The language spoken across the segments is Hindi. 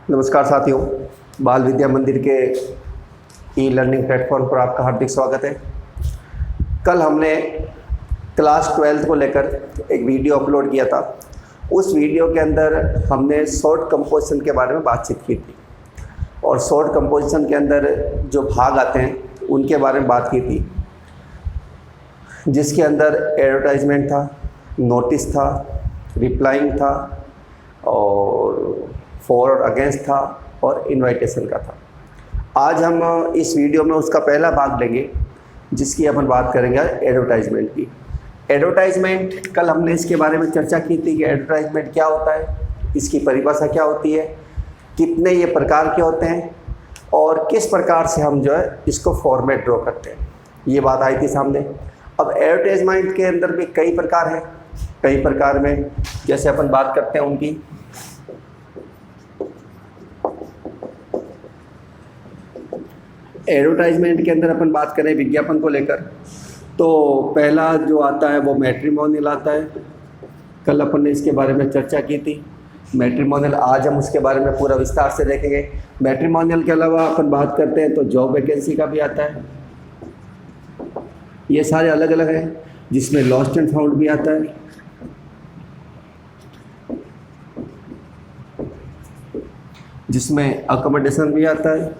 नमस्कार साथियों, बाल विद्या मंदिर के ई लर्निंग प्लेटफॉर्म पर आपका हार्दिक स्वागत है। कल हमने क्लास 12th को लेकर एक वीडियो अपलोड किया था। उस वीडियो के अंदर हमने शॉर्ट कंपोजिशन के बारे में बातचीत की थी और शॉर्ट कंपोजिशन के अंदर जो भाग आते हैं उनके बारे में बात की थी, जिसके अंदर एडवर्टाइजमेंट था, नोटिस था, रिप्लाइंग था और फॉर और अगेंस्ट था और इनविटेशन का था। आज हम इस वीडियो में उसका पहला भाग लेंगे, जिसकी अपन बात करेंगे एडवर्टाइजमेंट की। एडवर्टाइजमेंट, कल हमने इसके बारे में चर्चा की थी कि एडवर्टाइजमेंट क्या होता है, इसकी परिभाषा क्या होती है, कितने ये प्रकार के होते हैं और किस प्रकार से हम जो है इसको फॉर्मेट ड्रॉ करते हैं, ये बात आई थी सामने। अब एडवर्टाइजमेंट के अंदर भी कई प्रकार हैं। कई प्रकार में जैसे अपन बात करते हैं उनकी, एडवर्टाइजमेंट के अंदर अपन बात करें विज्ञापन को लेकर, तो पहला जो आता है वो मैट्रिमोनियल आता है। कल अपन ने इसके बारे में चर्चा की थी मैट्रिमोनियल। आज हम उसके बारे में पूरा विस्तार से देखेंगे। मैट्रिमोनियल के अलावा अपन बात करते हैं तो जॉब वैकेंसी का भी आता है। ये सारे अलग अलग हैं, जिसमें लॉस्ट एंड फाउंड भी आता है, जिसमें अकोमोडेशन भी आता है,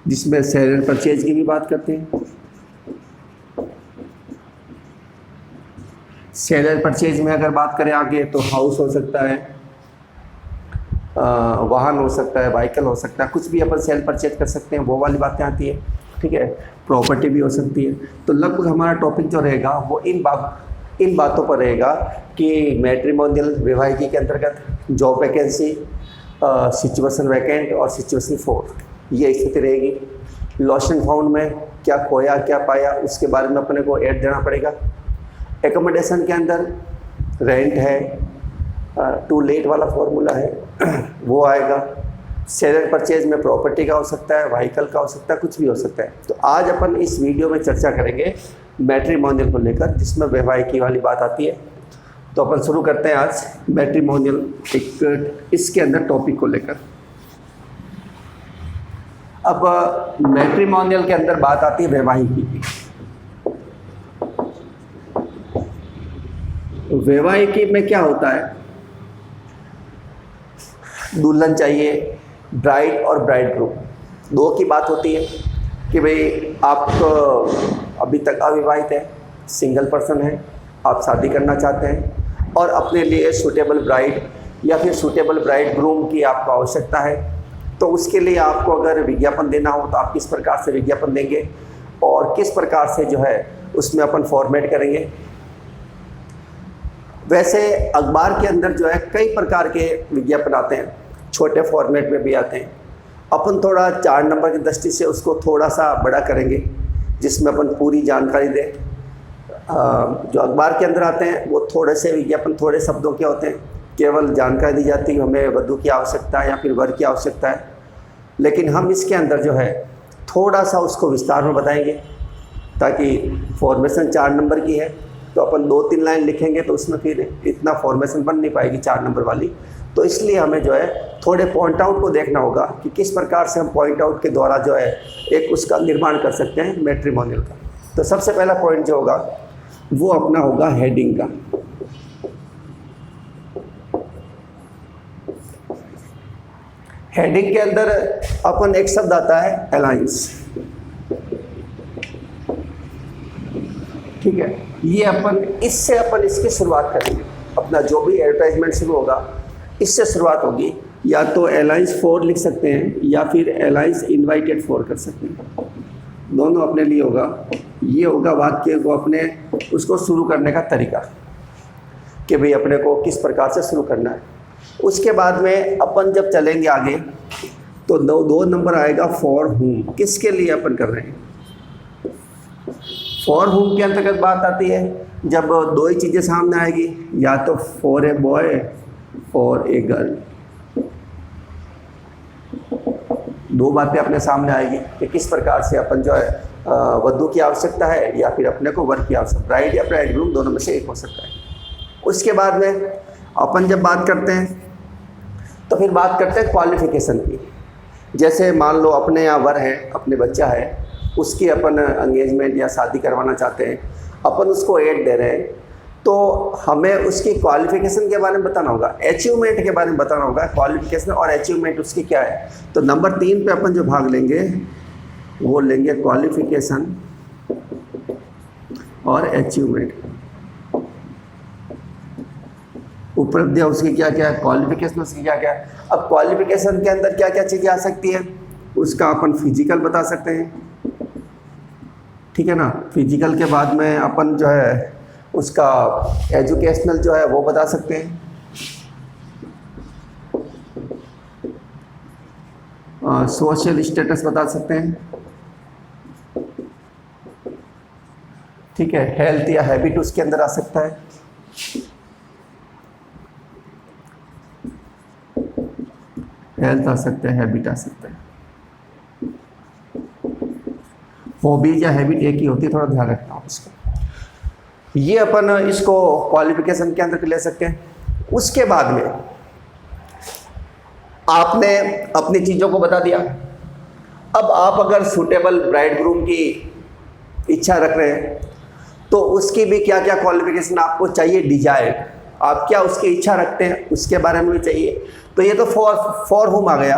जिसमें सेल एंड परचेज की भी बात करते हैं। सेल एंड परचेज में अगर बात करें आगे तो हाउस हो सकता है, वाहन हो सकता है, व्हीकल हो सकता है, कुछ भी अपन सेल परचेज कर सकते हैं, वो वाली बातें आती है। ठीक है, प्रॉपर्टी भी हो सकती है। तो लगभग हमारा टॉपिक जो रहेगा वो इन बातों पर रहेगा कि मैट्रिमोनियल विवाहिकी के अंतर्गत जॉब वैकेंसी, सिचुएशन वैकेंट और सिचुएशन 4, ये स्थिति रहेगी। लॉस्ट एंड फाउंड में क्या खोया क्या पाया उसके बारे में अपने को ऐड देना पड़ेगा। एकोमोडेशन के अंदर रेंट है, टू लेट वाला फॉर्मूला है वो आएगा। सेल एंड परचेज में प्रॉपर्टी का हो सकता है, व्हीकल का हो सकता है, कुछ भी हो सकता है। तो आज अपन इस वीडियो में चर्चा करेंगे मैट्रिमोनियल को लेकर, जिसमें वैवाहिकी वाली बात आती है। तो अपन शुरू करते हैं आज मैट्रिमोनियल एक इसके अंदर टॉपिक को लेकर। अब मैट्रिमोनियल के अंदर बात आती है वैवाहिकी की। वैवाहिकी में क्या होता है, दुल्हन चाहिए, ब्राइड और ब्राइड ग्रूम, दो की बात होती है कि भाई आप अभी तक अविवाहित हैं, सिंगल पर्सन हैं, आप शादी करना चाहते हैं और अपने लिए सूटेबल ब्राइड या फिर सूटेबल ब्राइड ग्रूम की आपको आवश्यकता है। तो उसके लिए आपको अगर विज्ञापन देना हो तो आप किस प्रकार से विज्ञापन देंगे और किस प्रकार से जो है उसमें अपन फॉर्मेट करेंगे। वैसे अखबार के अंदर जो है कई प्रकार के विज्ञापन आते हैं, छोटे फॉर्मेट में भी आते हैं। अपन थोड़ा 4 नंबर की दृष्टि से उसको थोड़ा सा बड़ा करेंगे, जिसमें अपन पूरी जानकारी दें। जो अखबार के अंदर आते हैं वो थोड़े से विज्ञापन थोड़े शब्दों के होते हैं, केवल जानकारी दी जाती है हमें वधू की आवश्यकता है या फिर वर की आवश्यकता है। लेकिन हम इसके अंदर जो है थोड़ा सा उसको विस्तार में बताएंगे, ताकि फॉर्मेशन 4 नंबर की है तो अपन 2-3 लाइन लिखेंगे तो उसमें फिर इतना फॉर्मेशन बन नहीं पाएगी 4 नंबर वाली। तो इसलिए हमें जो है थोड़े पॉइंट आउट को देखना होगा कि किस प्रकार से हम पॉइंट आउट के द्वारा जो है एक उसका निर्माण कर सकते हैं मैट्रिमोनियल का। तो सबसे पहला पॉइंट जो होगा वो अपना होगा हेडिंग का। हेडिंग के अंदर अपन एक शब्द आता है अलायंस। ठीक है, ये अपन इसकी शुरुआत करेंगे। अपना जो भी एडवर्टाइजमेंट शुरू होगा इससे शुरुआत होगी। या तो अलायंस 4 लिख सकते हैं या फिर अलायंस इनवाइटेड 4 कर सकते हैं, दोनों अपने लिए होगा। ये होगा वाक्य को अपने उसको शुरू करने का तरीका कि भाई अपने को किस प्रकार से शुरू करना है। उसके बाद में अपन जब चलेंगे आगे तो 2 नंबर आएगा फॉर हुम, किसके लिए अपन कर रहे हैं। फॉर हुम के अंतर्गत बात आती है जब 2 ही चीज़ें सामने आएगी, या तो फॉर ए बॉय और ए गर्ल। 2 बातें अपने सामने आएगी कि किस प्रकार से अपन जो है वधू की आवश्यकता है या फिर अपने को वर की आवश्यकता, ब्राइड या ब्राइड ग्रूम दोनों में से एक हो सकता है। उसके बाद में अपन जब बात करते हैं तो फिर बात करते हैं क्वालिफिकेशन की। जैसे मान लो अपने यहाँ वर है, अपने बच्चा है, उसकी अपन एंगेजमेंट या शादी करवाना चाहते हैं, अपन उसको एड दे रहे हैं, तो हमें उसकी क्वालिफिकेशन के बारे में बताना होगा, अचीवमेंट के बारे में बताना होगा। क्वालिफिकेशन और अचीवमेंट उसकी क्या है। तो नंबर 3 पे अपन जो भाग लेंगे वो लेंगे क्वालिफिकेशन और अचीवमेंट। उपलब्धियाँ उसकी क्या क्या है, क्वालिफिकेशन उसकी क्या क्या है। अब क्वालिफिकेशन के अंदर क्या क्या चीज़ें आ सकती है, उसका अपन फिजिकल बता सकते हैं, ठीक है ना। फिजिकल के बाद में अपन जो है उसका एजुकेशनल जो है वो बता सकते हैं, सोशल स्टेटस बता सकते हैं, ठीक है। हेल्थ या हैबिट उसके अंदर आ सकता है, हेल्थ आ सकता है, हैबिट आ सकता है। हॉबीज या हैबिट एक ही होती है, थोड़ा ध्यान रखना आप इसको। ये अपन इसको क्वालिफिकेशन के अंदर ले सकते हैं। उसके बाद में आपने अपनी चीज़ों को बता दिया। अब आप अगर सूटेबल ब्राइड ग्रूम की इच्छा रख रहे हैं तो उसकी भी क्या क्या क्वालिफिकेशन आपको चाहिए, डिजायर, आप क्या उसकी इच्छा रखते हैं उसके बारे में भी चाहिए। तो ये तो फॉर होम आ गया।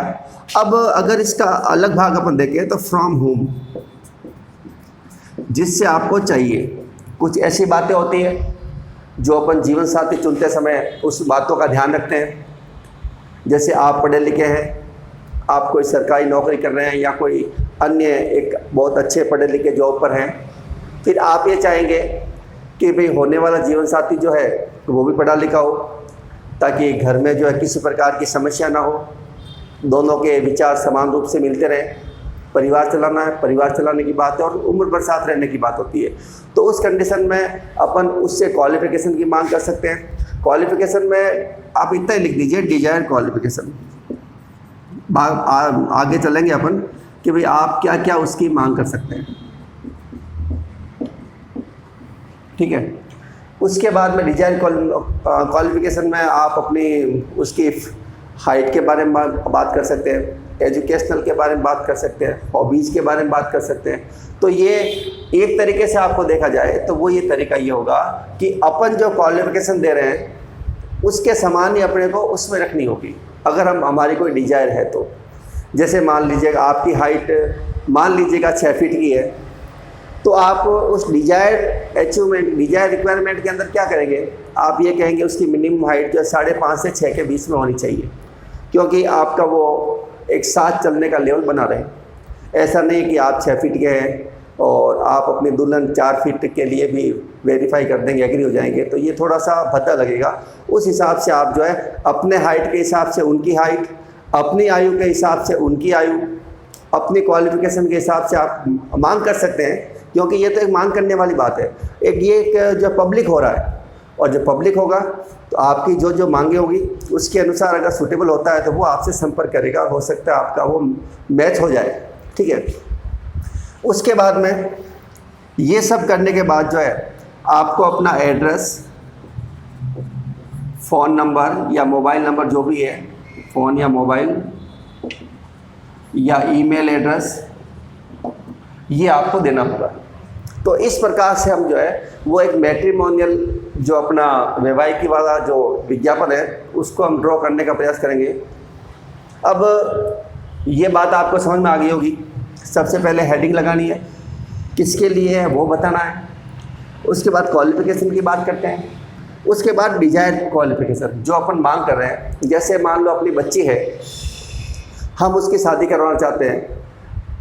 अब अगर इसका अलग भाग अपन देखें तो फ्रॉम होम, जिससे आपको चाहिए, कुछ ऐसी बातें होती है जो अपन जीवन साथी चुनते समय उस बातों का ध्यान रखते हैं। जैसे आप पढ़े लिखे हैं, आप कोई सरकारी नौकरी कर रहे हैं या कोई अन्य एक बहुत अच्छे पढ़े लिखे जॉब पर हैं, फिर आप ये चाहेंगे कि भाई होने वाला जीवन साथी जो है वो भी पढ़ा लिखा हो, ताकि घर में जो है किसी प्रकार की समस्या ना हो, दोनों के विचार समान रूप से मिलते रहें। परिवार चलाना है, परिवार चलाने की बात है और उम्र भर साथ रहने की बात होती है। तो उस कंडीशन में अपन उससे क्वालिफिकेशन की मांग कर सकते हैं। क्वालिफिकेशन में आप इतना ही लिख दीजिए, डिजायर क्वालिफिकेशन। आगे चलेंगे अपन कि भाई आप क्या क्या उसकी मांग कर सकते हैं, ठीक है। उसके बाद में डिजायर क्वालिफिकेशन में आप अपनी उसकी हाइट के बारे में बात कर सकते हैं, एजुकेशनल के बारे में बात कर सकते हैं, हॉबीज़ के बारे में बात कर सकते हैं। तो ये एक तरीके से आपको देखा जाए तो वो ये तरीका ये होगा कि अपन जो क्वालिफिकेशन दे रहे हैं उसके समान ही अपने को उसमें रखनी होगी। अगर हमारी कोई डिजायर है तो, जैसे मान लीजिएगा आपकी हाइट मान लीजिएगा 6 फीट की है, तो आप उस डिजायर अचीवमेंट, डिजायर रिक्वायरमेंट के अंदर क्या करेंगे, आप ये कहेंगे उसकी मिनिमम हाइट जो है 5.5 से 6 के बीच में होनी चाहिए, क्योंकि आपका वो एक साथ चलने का लेवल बना रहे। ऐसा नहीं कि आप 6 फीट के हैं और आप अपनी दुल्हन 4 फीट के लिए भी वेरीफाई कर देंगे, एग्री हो जाएंगे, तो ये थोड़ा सा भद्दा लगेगा। उस हिसाब से आप जो है अपने हाइट के हिसाब से उनकी हाइट, अपनी आयु के हिसाब से उनकी आयु, अपनी क्वालिफिकेशन के हिसाब से आप मांग कर सकते हैं, क्योंकि ये तो एक मांग करने वाली बात है। एक जो पब्लिक हो रहा है, और जब पब्लिक होगा तो आपकी जो जो मांगे होगी उसके अनुसार अगर सूटेबल होता है तो वो आपसे संपर्क करेगा, हो सकता है आपका वो मैच हो जाए, ठीक है। उसके बाद में ये सब करने के बाद जो है आपको अपना एड्रेस, फ़ोन नंबर या मोबाइल नंबर जो भी है, फ़ोन या मोबाइल या ईमेल एड्रेस, ये आपको देना होगा। तो इस प्रकार से हम जो है वो एक मैट्रिमोनियल जो अपना वैवाहिकी वाला जो विज्ञापन है उसको हम ड्रॉ करने का प्रयास करेंगे। अब ये बात आपको समझ में आ गई होगी। सबसे पहले हेडिंग लगानी है, किसके लिए है वो बताना है। उसके बाद क्वालिफिकेशन की बात करते हैं। उसके बाद डिजायर क्वालिफिकेशन जो अपन मांग कर रहे हैं। जैसे मान लो अपनी बच्ची है, हम उसकी शादी करवाना चाहते हैं,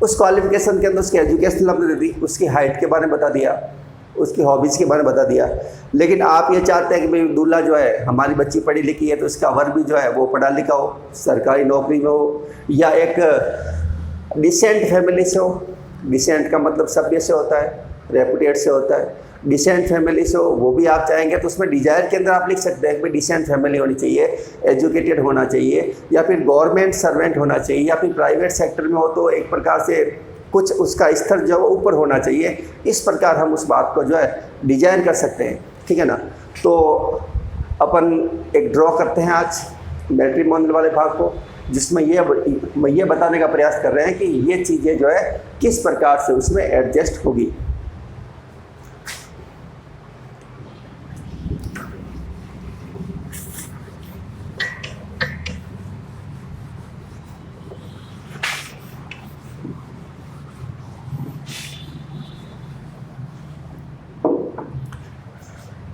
उस क्वालिफिकेशन के अंदर उसकी एजुकेशन हमने दे दी, उसकी हाइट के बारे में बता दिया, उसकी हॉबीज़ के बारे में बता दिया। लेकिन आप ये चाहते हैं कि भाई दूल्हा जो है, हमारी बच्ची पढ़ी लिखी है तो इसका वर भी जो है वो पढ़ा लिखा हो, सरकारी नौकरी में हो या एक डिसेंट फैमिली से हो। डिसेंट का मतलब सभ्य से होता है, रेपुटेड से होता है। डिसेंट फैमिली से हो वो भी आप चाहेंगे तो उसमें डिजायर के अंदर आप लिख सकते हैं कि डिसेंट फैमिली होनी चाहिए, एजुकेटेड होना चाहिए, या फिर गवर्नमेंट सर्वेंट होना चाहिए, या फिर प्राइवेट सेक्टर में हो तो एक प्रकार से कुछ उसका स्तर जो है ऊपर होना चाहिए। इस प्रकार हम उस बात को जो है डिजाइन कर सकते हैं, ठीक है ना। तो अपन एक ड्रॉ करते हैं आज मैट्रिमोनियल वाले भाग को, जिसमें ये बताने का प्रयास कर रहे हैं कि ये चीज़ें जो है किस प्रकार से उसमें एडजस्ट होगी।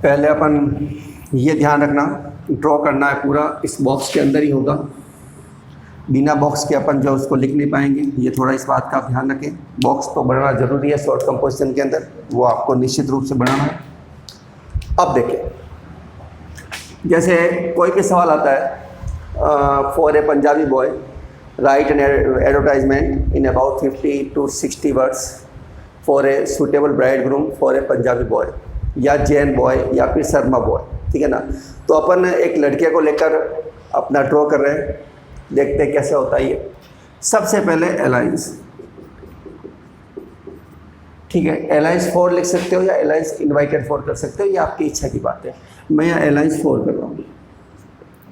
पहले अपन ये ध्यान रखना, ड्रॉ करना है पूरा इस बॉक्स के अंदर ही होगा, बिना बॉक्स के अपन जो उसको लिख नहीं पाएंगे। ये थोड़ा इस बात का आप ध्यान रखें। बॉक्स तो बनाना ज़रूरी है शॉर्ट कंपोजिशन के अंदर, वो आपको निश्चित रूप से बनाना है। अब देखिए, जैसे कोई भी सवाल आता है, for a Punjabi boy right an advertisement in about 50 to 60 words for a suitable bride groom for a Punjabi boy, या जैन बॉय, या फिर शर्मा बॉय, ठीक है ना। तो अपन एक लड़के को लेकर अपना ड्रॉ कर रहे हैं, देखते हैं कैसे होता है ये। सबसे पहले अलायंस, ठीक है, अलायंस 4 लिख सकते हो या अलायंस इनवाइटेड 4 कर सकते हो, ये आपकी इच्छा की बात है। मैं यहाँ अलायंस 4 कर रहा हूँ,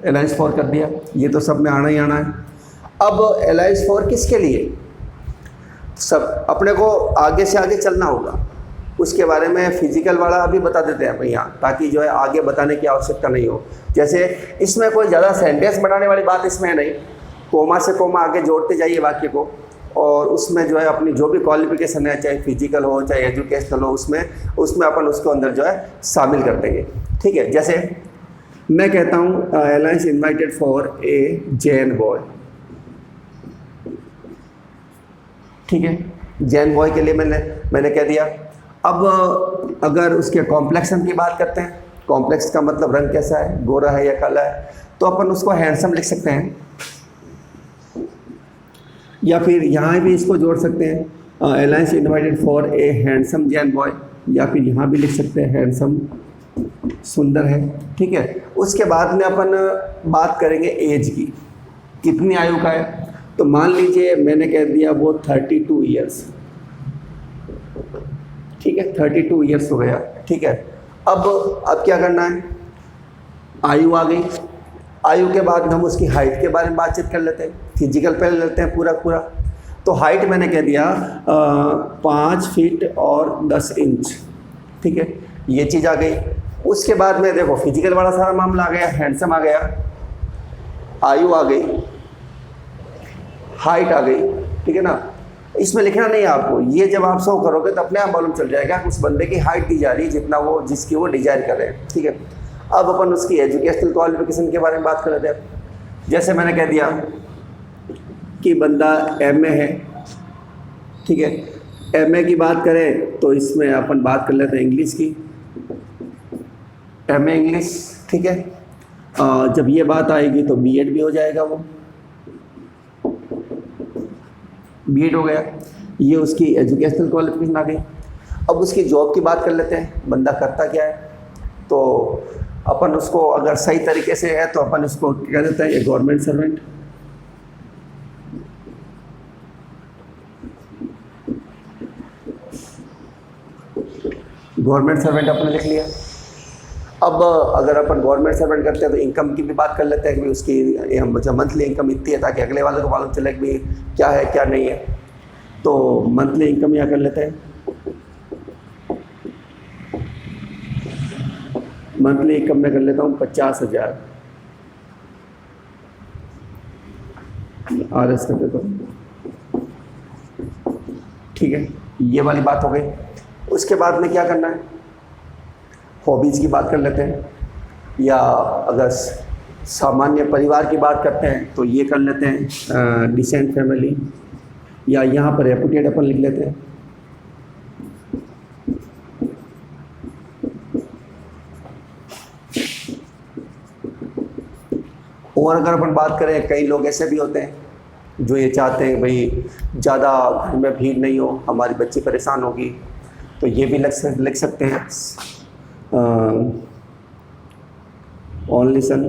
अलायंस 4 कर दिया, ये तो सब में आना ही आना है। अब अलायंस 4 किसके लिए, सब अपने को आगे से आगे चलना होगा, उसके बारे में फिजिकल वाला अभी बता देते हैं भैया, ताकि जो है आगे बताने की आवश्यकता नहीं हो। जैसे इसमें कोई ज़्यादा सेंटेंस बनाने वाली बात इसमें है नहीं, कोमा से कोमा आगे जोड़ते जाइए वाक्य को, और उसमें जो है अपनी जो भी क्वालिफिकेशन है, चाहे फिजिकल हो चाहे एजुकेशनल हो, उसमें अपन उसको अंदर जो है शामिल कर देंगे, ठीक है। जैसे मैं कहता हूँ alliance invited for a Jain boy, ठीक है, जैन बॉय के लिए मैंने कह दिया। अब अगर उसके कॉम्प्लेक्सन की बात करते हैं, कॉम्प्लेक्स का मतलब रंग कैसा है, गोरा है या काला है, तो अपन उसको हैंडसम लिख सकते हैं, या फिर यहाँ भी इसको जोड़ सकते हैं, alliance invited for a handsome Jain boy, या फिर यहाँ भी लिख सकते हैं हैंडसम, सुंदर है, ठीक है। उसके बाद में अपन बात करेंगे एज की, कितनी आयु का है। तो मान लीजिए मैंने कह दिया वो 32 ईयर्स, ठीक है, 32 ईयर्स हो गया, ठीक है। अब क्या करना है, आयु आ गई, आयु के बाद हम उसकी हाइट के बारे में बातचीत कर लेते हैं, फिजिकल पहले लेते हैं पूरा। तो हाइट मैंने कह दिया 5 फीट और 10 इंच, ठीक है, ये चीज़ आ गई। उसके बाद में देखो फिजिकल वाला सारा मामला आ गया, हैंडसम आ गया, आयु आ गई, हाइट आ गई, ठीक है ना। इसमें लिखना नहीं है आपको, ये जब आप शो करोगे तो अपने आप मालूम चल जाएगा उस बंदे की हाइट दी जा रही है जितना जिसकी वो डिजायर कर रहे हैं, ठीक है। अब अपन उसकी एजुकेशनल क्वालिफिकेशन के बारे में बात कर लेते हैं। जैसे मैंने कह दिया कि बंदा MA है, ठीक है, MA की बात करें तो इसमें अपन बात कर लेते हैं इंग्लिश की, MA इंग्लिश, ठीक है। जब ये बात आएगी तो B.Ed भी हो जाएगा, वो B.Ed हो गया, ये उसकी एजुकेशनल क्वालिफिकेशन आ गई। अब उसकी जॉब की बात कर लेते हैं, बंदा करता क्या है। तो अपन उसको अगर सही तरीके से है तो अपन उसको क्या देते हैं, ये गवर्नमेंट सर्वेंट, गवर्नमेंट सर्वेंट अपने लिख लिया। अब अगर अपन गवर्नमेंट सर्वेंट करते हैं तो इनकम की भी बात कर लेते हैं कि उसकी मंथली इनकम इतनी है, ताकि अगले वाले को मालूम चले कि भाई क्या है क्या नहीं है। तो मंथली इनकम यहाँ कर लेते हैं, मंथली इनकम में कर लेता हूँ 50,000 RS कर देता हूँ, ठीक है, ये वाली बात हो गई। उसके बाद में क्या करना है, हॉबीज़ की बात कर लेते हैं, या अगर सामान्य परिवार की बात करते हैं तो ये कर लेते हैं डिसेंट फैमिली, या यहाँ पर रेपुटेड अपन लिख लेते हैं। और अगर अपन बात करें, कई लोग ऐसे भी होते हैं जो ये चाहते हैं भाई ज़्यादा घर में भीड़ नहीं हो, हमारी बच्ची परेशान होगी, तो ये भी लिख सकते हैं ओनली सन,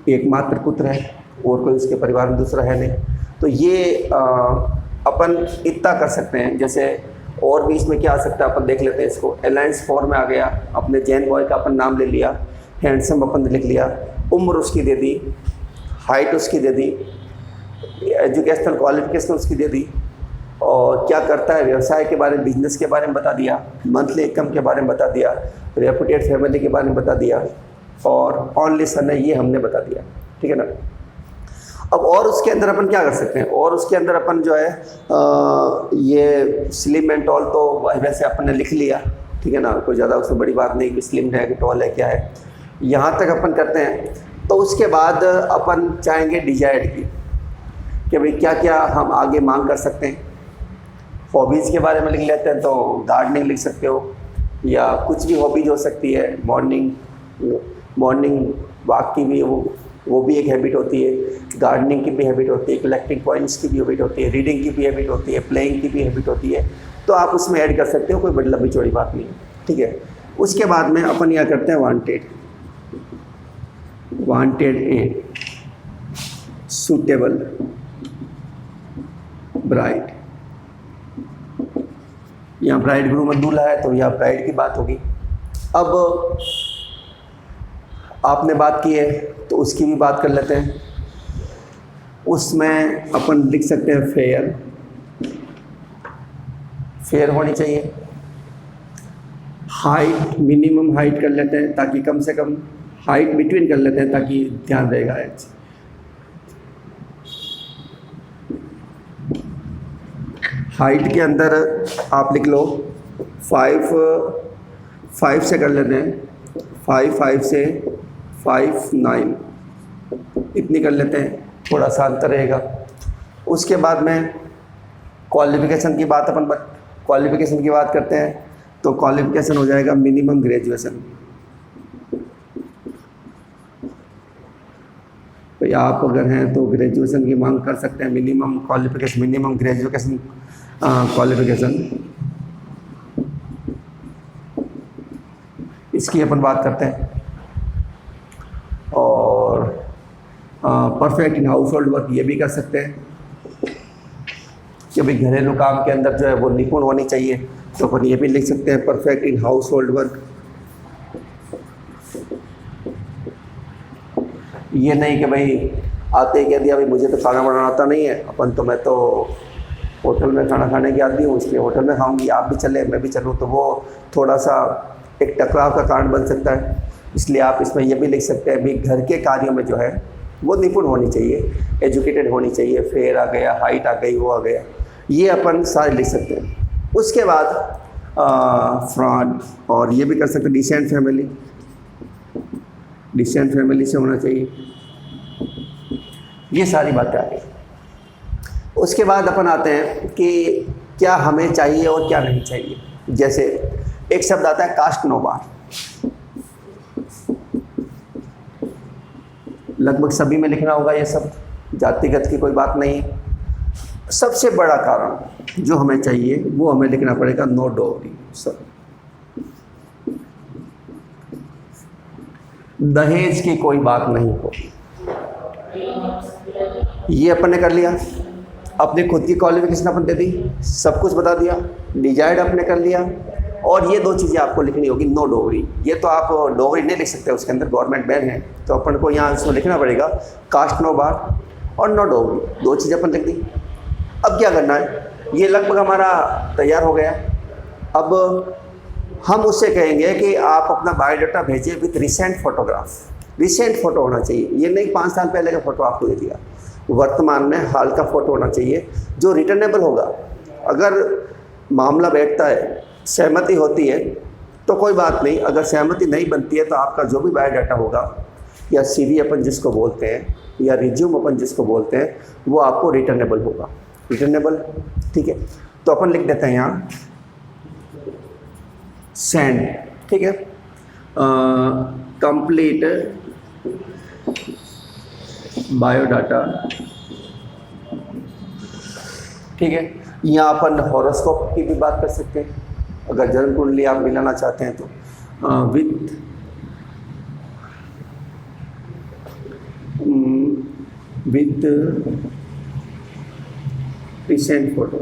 एकमात्र पुत्र है और कोई उसके परिवार में दूसरा है नहीं। तो ये अपन इतना कर सकते हैं। जैसे और भी इसमें क्या आ सकता है अपन देख लेते हैं इसको। अलायंस 4 में आ गया, अपने जैन बॉय का अपन नाम ले लिया, हैंडसम अपन लिख लिया, उम्र उसकी दे दी, हाइट उसकी दे दी, एजुकेशनल क्वालिफिकेशन उसकी दे दी, और क्या करता है व्यवसाय के बारे में, बिजनेस के बारे में बता दिया, मंथली इनकम के बारे में बता दिया, रेपुटेड फैमिली के बारे में बता दिया, और ओनली सन है ये हमने बता दिया, ठीक है ना। अब और उसके अंदर अपन क्या कर सकते हैं, और उसके अंदर अपन जो है ये स्लिम एंड टॉल तो वैसे अपन ने लिख लिया, ठीक है ना, कोई ज़्यादा उससे बड़ी बात नहीं कि स्लिम है कि टॉल है क्या है, यहाँ तक अपन करते हैं। तो उसके बाद अपन चाहेंगे डिजायर्ड की, कि भाई क्या क्या हम आगे मांग कर सकते हैं। हॉबीज़ के बारे में लिख लेते हैं, तो गार्डनिंग लिख सकते हो, या कुछ भी हॉबीज हो सकती है, मॉर्निंग वॉक की भी वो भी एक हैबिट होती है, गार्डनिंग की भी हैबिट होती है, कलेक्टिंग पॉइंट्स की भी हैबिट होती है, रीडिंग की भी हैबिट होती है, प्लेइंग की भी हैबिट होती है, तो आप उसमें ऐड कर सकते हो, कोई बड़ी लंबी चौड़ी बात नहीं है, ठीक है। उसके बाद में अपन यह करते हैं वांटेड ए सूटेबल ब्राइड। यहाँ ब्राइड ग्रूम और दूल्हा है, तो यहाँ ब्राइड की बात होगी। अब आपने बात की है तो उसकी भी बात कर लेते हैं। उसमें अपन लिख सकते हैं फेयर होनी चाहिए, हाइट मिनिमम हाइट कर लेते हैं, ताकि कम से कम हाइट बिटवीन कर लेते हैं, ताकि ध्यान रहेगा। हाइट के अंदर आप लिख लो 5 से कर लेते हैं, 5 से 5 इतनी कर लेते हैं, थोड़ा सा अंतर रहेगा। उसके बाद में क्वालिफ़िकेशन की बात करते हैं, तो क्वालिफ़िकेशन हो जाएगा मिनिमम ग्रेजुएशन। तो आप अगर हैं तो ग्रेजुएशन की मांग कर सकते हैं, मिनिमम ग्रेजुएशन क्वालिफ़िकेशन, इसकी अपन बात करते हैं। और perfect in house hold work ये भी कर सकते हैं, कि भाई घरेलू काम के अंदर जो है वो निपुण होनी चाहिए, तो अपन ये भी लिख सकते हैं perfect in house hold work. ये नहीं कि भाई आते ही कह दिया भाई मुझे तो खाना बनाना आता नहीं है, मैं तो होटल में खाना खाने की आदमी हूँ, इसलिए होटल में खाऊंगी, आप भी चले मैं भी चलूँ, तो वो थोड़ा सा एक टकराव का कारण बन सकता है। इसलिए आप इसमें ये भी लिख सकते हैं भी घर के कार्यों में जो है वो निपुण होनी चाहिए, एजुकेटेड होनी चाहिए, फेयर आ गया, हाइट आ गई, वो आ गया, ये अपन सारे लिख सकते हैं। उसके बाद फ्रॉड, और ये भी कर सकते हैं डिसेंट फैमिली से होना चाहिए, ये सारी बातें आ गई। उसके बाद अपन आते हैं कि क्या हमें चाहिए और क्या नहीं चाहिए। जैसे एक शब्द आता है कास्ट नो बार, लगभग सभी में लिखना होगा ये सब, जातिगत की कोई बात नहीं है। सबसे बड़ा कारण जो हमें चाहिए वो हमें लिखना पड़ेगा नो डोवरी। सब दहेज की कोई बात नहीं होगी, ये अपन ने कर लिया। अपने खुद की क्वालिफिकेशन अपन दे दी, सब कुछ बता दिया, डिजायर्ड आपने कर लिया, और ये 2 चीज़ें आपको लिखनी होगी नो डोवरी। ये तो आप डोवरी नहीं लिख सकते, उसके अंदर गवर्नमेंट बैन है, तो अपन को यहाँ इसमें लिखना पड़ेगा कास्ट नो बार और नो डोवरी, 2 चीज़ें अपन लिख दी। अब क्या करना है, ये लगभग हमारा तैयार हो गया। अब हम उससे कहेंगे कि आप अपना बायोडाटा भेजिए with recent photograph. Recent photo होना चाहिए, ये नहीं 5 साल पहले का फ़ोटो आपको दे दिया, वर्तमान में हाल का फ़ोटो होना चाहिए जो रिटर्नेबल होगा। अगर मामला बैठता है, सहमति होती है तो कोई बात नहीं, अगर सहमति नहीं बनती है तो आपका जो भी बायोडाटा होगा, या CV अपन जिसको बोलते हैं, या रिज्यूम अपन जिसको बोलते हैं, वो आपको रिटर्नेबल होगा। रिटर्नेबल, ठीक है। तो अपन लिख देते हैं यहाँ सेंड, ठीक है, कंप्लीट बायोडाटा, ठीक है। यहाँ अपन हॉरोस्कोप की भी बात कर सकते हैं, अगर जन्म कुंडली आप मिलाना चाहते हैं तो with recent photo,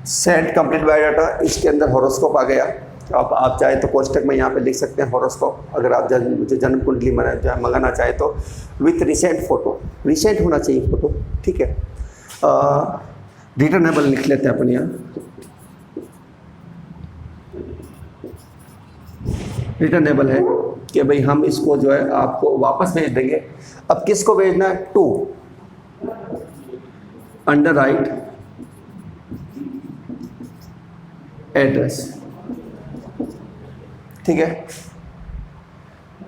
send complete biodata, इसके अंदर हॉरोस्कोप आ गया। अब आप चाहे तो कोष्टक में यहाँ पे लिख सकते हैं हॉरोस्कोप, अगर आप जन्म कुंडली मंगाना चाहे तो, विथ रिसेंट फोटो, रिसेंट होना चाहिए फोटो, ठीक है। रिटर्नेबल लिख लेते हैं अपन यहाँ, रिटर्नेबल है कि भाई हम इसको जो है आपको वापस भेज देंगे। अब किसको भेजना है? टू अंडर राइट एड्रेस, ठीक है।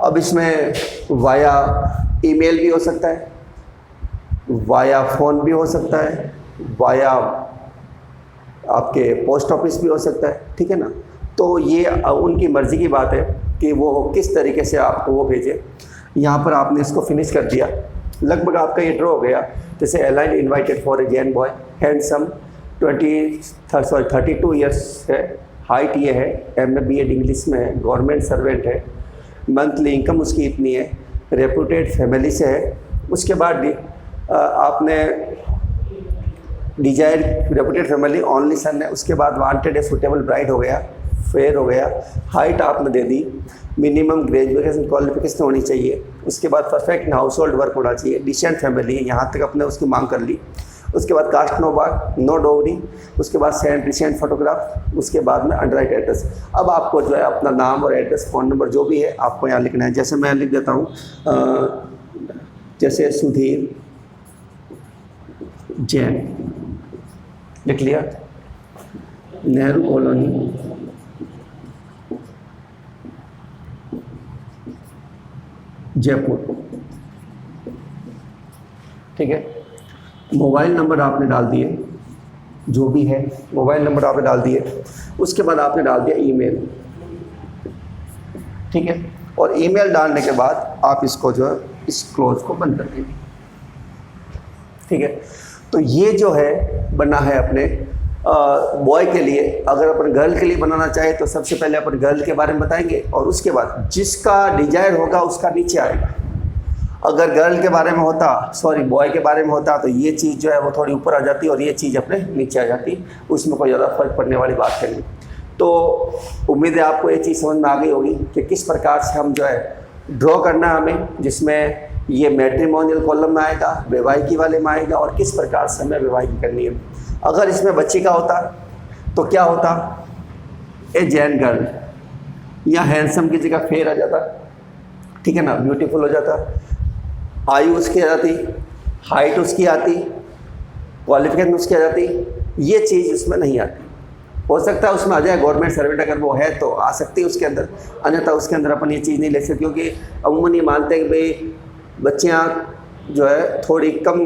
अब इसमें वाया ईमेल भी हो सकता है, वाया फ़ोन भी हो सकता है, वाया आपके पोस्ट ऑफिस भी हो सकता है, ठीक है ना। तो ये उनकी मर्ज़ी की बात है कि वो किस तरीके से आपको वो भेजे। यहाँ पर आपने इसको फिनिश कर दिया, लगभग आपका ये ड्रॉ हो गया। जैसे align invited for a Jain boy, handsome, 32 years है, हाइट ये है, MA BEd इंग्लिश में है, गवर्नमेंट सर्वेंट है, मंथली इनकम उसकी इतनी है, रेपुटेड फैमिली से है। उसके बाद आपने desire reputed family, only son है। उसके बाद वांटेड ए सुटेबल ब्राइड हो गया, फेयर हो गया, हाइट आपने दे दी, मिनिमम ग्रेजुएशन क्वालिफिकेशन होनी चाहिए। उसके बाद परफेक्ट हाउस होल्ड वर्क होना चाहिए, डिसेंट फैमिली, यहाँ तक अपने उसकी मांग कर ली। उसके बाद कास्ट नो बार, नो डोवरी, उसके बाद सेंड रिसेंट फोटोग्राफ, उसके बाद में अंडर राइट एड्रेस। अब आपको जो है अपना नाम और एड्रेस, फ़ोन नंबर जो भी है आपको यहाँ लिखना है। जैसे मैं लिख देता हूँ, जैसे सुधीर जैन, लिख लिया, नेहरू कॉलोनी, जयपुर, ठीक है। मोबाइल नंबर आपने डाल दिए, जो भी है मोबाइल नंबर आपने डाल दिए। उसके बाद आपने डाल दिया ईमेल, ठीक है। और ईमेल डालने के बाद आप इसको जो है इस क्लोज को बंद कर देंगे, ठीक है। तो ये जो है बना है अपने बॉय के लिए। अगर अपन गर्ल के लिए बनाना चाहे तो सबसे पहले अपन गर्ल के बारे में बताएंगे, और उसके बाद जिसका डिजायर होगा उसका नीचे आएगा। अगर गर्ल के बारे में होता, सॉरी बॉय के बारे में होता, तो ये चीज़ जो है वो थोड़ी ऊपर आ जाती और ये चीज़ अपने नीचे आ जाती, उसमें कोई ज़्यादा फर्क पड़ने वाली बात है नहीं। तो उम्मीद है आपको ये चीज़ समझ में आ गई होगी कि किस प्रकार से हम जो है ड्रॉ करना है हमें, जिसमें ये मैट्रिमोनियल कॉलम में आएगा, वैवाहिकी वाले में आएगा, और किस प्रकार से हमें वैवाहिकी करनी है। अगर इसमें बच्ची का होता तो क्या होता? ए जैन गर्ल, या हैंडसम की जगह फेयर आ जाता, ठीक है ना, ब्यूटीफुल हो जाता, आयु उसकी आ जाती, हाइट उसकी आती, क्वालिफिकेशन उसकी आ जाती। ये चीज़ इसमें नहीं आती। हो सकता है उसमें आ जाए गवर्नमेंट सर्वेंट, अगर वो है तो आ सकती है उसके अंदर, अन्यथा उसके अंदर अपन ये चीज़ नहीं ले सकते, क्योंकि अमूमन ये मानते हैं कि भाई बच्चियाँ जो है थोड़ी कम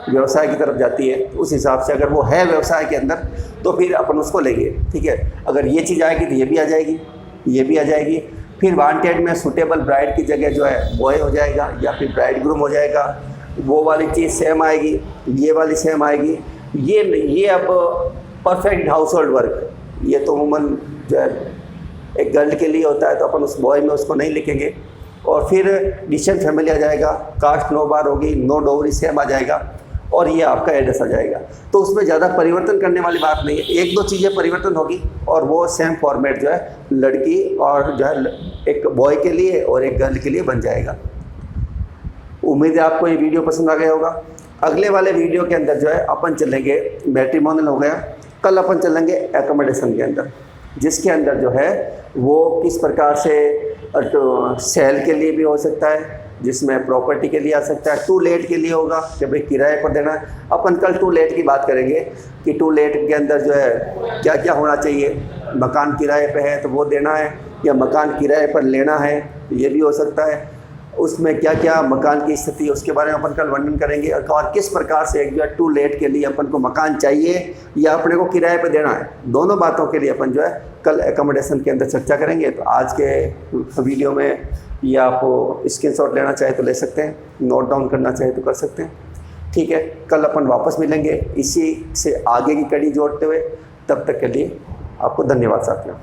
व्यवसाय की तरफ जाती है। उस हिसाब से अगर वो है व्यवसाय के अंदर तो फिर अपन उसको लेंगे, ठीक है। अगर ये चीज़ आएगी तो ये भी आ जाएगी, ये भी आ जाएगी। फिर वांटेड में सुटेबल ब्राइड की जगह जो है बॉय हो जाएगा, या फिर ब्राइड ग्रूम हो जाएगा, वो वाली चीज़ सेम आएगी, ये वाली सेम आएगी। ये अब परफेक्ट हाउस होल्ड वर्क, ये तो अमूमन जो है एक गर्ल के लिए होता है, तो अपन उस बॉय में उसको नहीं लिखेंगे। और फिर डिसेंट फैमिली आ जाएगा, कास्ट नो बार होगी, नो डोवरी सेम आ जाएगा, और ये आपका एड्रेस आ जाएगा। तो उसमें ज़्यादा परिवर्तन करने वाली बात नहीं है, एक दो चीज़ें परिवर्तन होगी, और वो सेम फॉर्मेट जो है लड़की और जो है एक बॉय के लिए और एक गर्ल के लिए बन जाएगा। उम्मीद है आपको ये वीडियो पसंद आ गया होगा। अगले वाले वीडियो के अंदर जो है अपन चलेंगे, मैट्रिमोनियल हो गया, कल अपन चलेंगे एकोमोडेशन के अंदर, जिसके अंदर जो है वो किस प्रकार से सेल के लिए भी हो सकता है, जिसमें प्रॉपर्टी के लिए आ सकता है, टू लेट के लिए होगा कि भाई किराए पर देना है। अपन कल टू लेट की बात करेंगे कि टू लेट के अंदर जो है क्या क्या होना चाहिए, मकान किराए पे है तो वो देना है, या मकान किराए पर लेना है, ये भी हो सकता है। उसमें क्या क्या मकान की स्थिति है उसके बारे में अपन कल वर्णन करेंगे, और किस प्रकार से एक जो है टू लेट के लिए अपन को मकान चाहिए या अपने को किराए पे देना है, दोनों बातों के लिए अपन जो है कल एकोमोडेशन के अंदर चर्चा करेंगे। तो आज के वीडियो में या आप स्क्रीनशॉट लेना चाहे तो ले सकते हैं, नोट डाउन करना चाहे तो कर सकते हैं, ठीक है। कल अपन वापस मिलेंगे इसी से आगे की कड़ी जोड़ते हुए। तब तक के लिए आपको धन्यवाद साथियों।